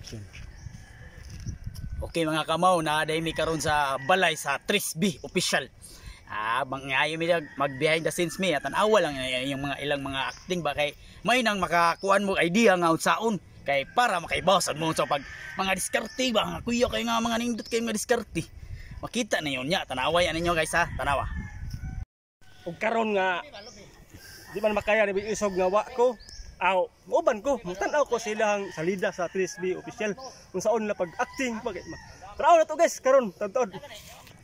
action. Okay mga kamaw, naaday mi karon sa balay sa 3B official. Mangayo mi mag behind the scenes mi at tanawa lang yung mga ilang mga acting ba kay may nang makakuan mo idea nga unsaon kay para makaibawasan mo sa pag mga diskarte ba nga kuya kay nga mga nindot kay mga diskarte. Makita na yun nya, tanaway ninyo guys ha, tanawa. Ug karon nga di man makaya ni isog nga wa ko. Uban ko, tanaw ko silang salida sa 3B official kung saan na pag-acting Taraw na to guys, karon tantod.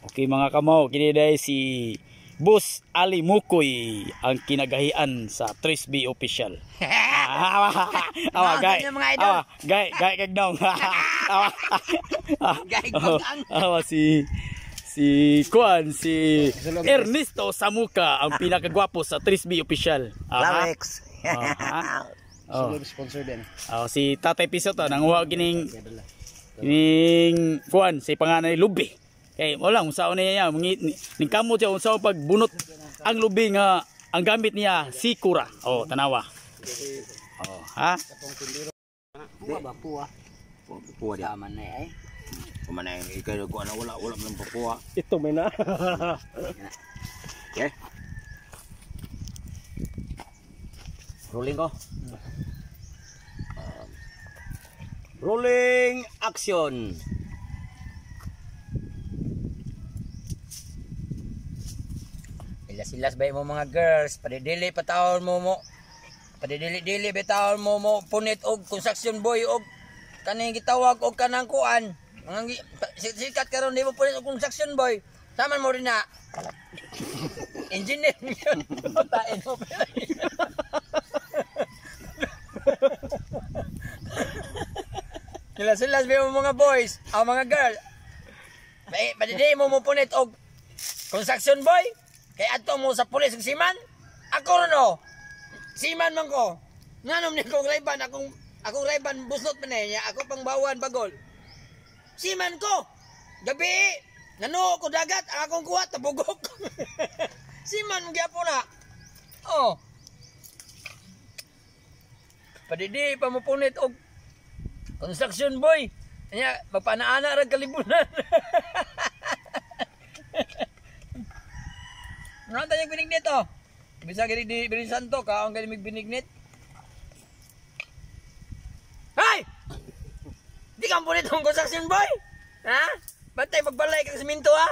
Okay mga kamaw, kini day si Boss Ali Mukoy ang kinagahian sa 3B official. Gay kagdong. Si Kuan, si Ernesto Samuka ang pinakagwapo sa 3B official. Lawex. Sponsor din. Si Tatay Piso to nanguha gining Kuan si panganay Lubi. Kay wala unsaon niya ning kamot siya unsaon pagbunot ang lubi nga ang gamit niya sikura. Tanawa. Ha? Buwa ba puwa? Puwa di aman na ay. Kumana ikay ko ana wala man puwa. Ito may na. Okay. Rolling ko. Rolling action. Silas ba mo mga girls, padidili patawon mo. Padidili betawon mo punit og construction boy og kaning gitawag og kanang kuan. Mga sikat karon di mo punit og construction boy. Saman mo rin na engineer yun. Tain mo. Silas ba mo mga boys, mga girl. Padidili mo punit og construction boy. Kay ato mo sa pulis ug siman. Ako ron siman man ko. Nganom ni kong rayban akong rayban buslot man niya. Ako pang bawan bagol. Siman ko. Gabi nano ko dagat ang akong kuha tabugok. Siman mo gyapon na. Padidi pa mo punit og construction boy. Nya magpanaana ra kalibunan. Ano tayong binignit Bisa gini di Birin Santo ka ang galing binignit. Hay! Di ka punit ang construction boy? Ha? Bantay magbalay kang siminto ha?